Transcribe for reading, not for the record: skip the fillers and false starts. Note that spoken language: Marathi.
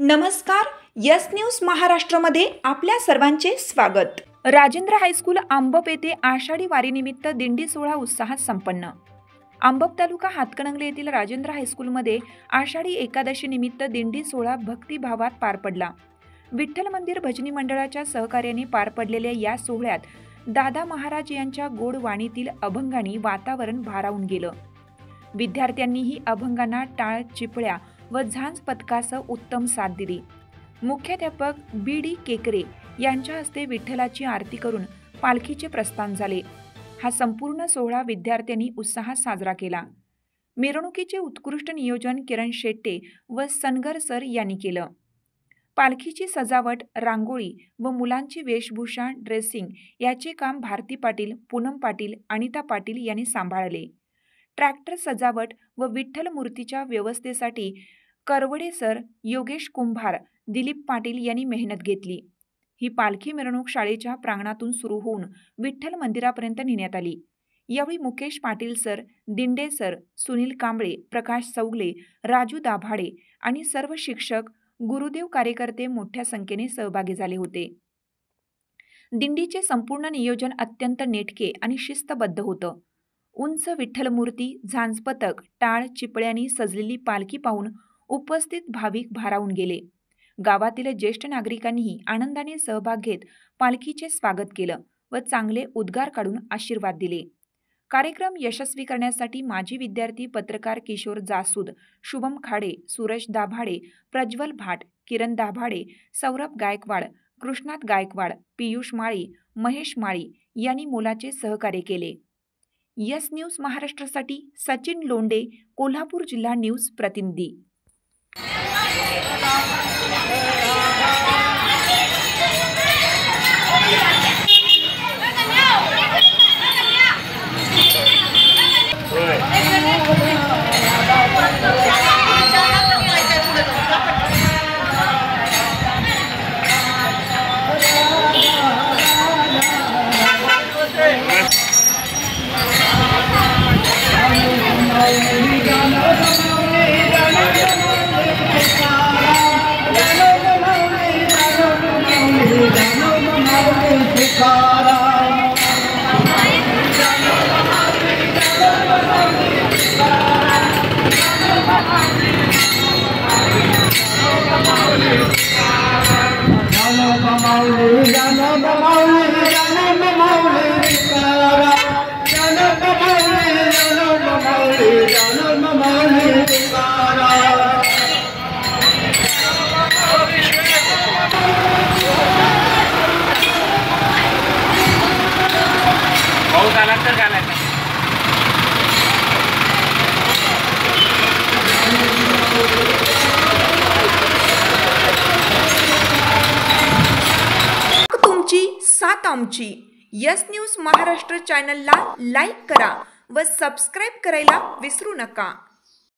नमस्कार, यस न्यूज महाराष्ट्रमध्ये आपल्या सर्वांचे स्वागत। राजेंद्र हायस्कूल आंबप येथे आषाढी वारीनिमित्त दिंडी सोहळा उत्साहात संपन्न। आंबप तालुका हातकणंगले येथील राजेंद्र हायस्कूलमध्ये आषाढी एकादशी निमित्त दिंडी सोहळा भक्तिभावात पार पडला। विठ्ठल मंदिर भजनी मंडळाच्या सहकार्याने पार पडलेल्या या सोहळ्यात दादा महाराज यांच्या गोड वाणीतील अभंगांनी वातावरण भारावून गेलं। विद्यार्थ्यांनीही अभंगांना टाळ चिपळ्या व झांज पथकासह उत्तम साथ दिली। मुख्याध्यापक बी.डी. केकरे यांच्या हस्ते विठ्ठलाची आरती करून पालखीचे प्रस्थान झाले। हा संपूर्ण सोहळा विद्यार्थ्यांनी उत्साहात साजरा केला। मिरवणुकीचे उत्कृष्ट नियोजन किरण शेट्टे व सनगर सर यांनी केलं। पालखीची सजावट, रांगोळी व मुलांची वेशभूषा, ड्रेसिंग याचे काम भारती पाटील, पूनम पाटील, अनिता पाटील यांनी सांभाळले। ट्रॅक्टर सजावट व विठ्ठल मूर्तीच्या व्यवस्थेसाठी करवडे सर, योगेश कुंभार, दिलीप पाटील यांनी मेहनत घेतली। ही पालखी मिरवणूक शाळेच्या प्रांगणातून सुरू होऊन विठ्ठल मंदिरापर्यंत नेण्यात आली। यावेळी मुकेश पाटील सर, दिंडे सर, सुनील कांबळे, प्रकाश चौगले, राजू दाभाडे आणि सर्व शिक्षक, गुरुदेव कार्यकर्ते मोठ्या संख्येने सहभागी झाले होते। दिंडीचे संपूर्ण नियोजन अत्यंत नेटके आणि शिस्तबद्ध होतं। उंच विठ्ठल मूर्ती, झांज पथक, टाळ चिपळ्यांनी सजलेली पालखी पाहून उपस्थित भाविक भारावून गेले। गावातील ज्येष्ठ नागरिकांनीही आनंदाने सहभाग घेत पालखीचे स्वागत केलं व चांगले उद्गार काढून आशीर्वाद दिले। कार्यक्रम यशस्वी करण्यासाठी माजी विद्यार्थी पत्रकार किशोर जासूद, शुभम खाडे, सूरज दाभाडे, प्रज्वल भाट, किरण दाभाडे, सौरभ गायकवाड, कृष्णात गायकवाड, पियुष माळी, महेश माळी यांनी मोलाचे सहकार्य केले। यस न्यूज महाराष्ट्रासाठी सचिन लोंडे, कोल्हापूर जिल्हा न्यूज प्रतिनिधी। साथ आमची यस न्यूज महाराष्ट्र चॅनलला लाईक करा व सबस्क्राईब करायला विसरू नका।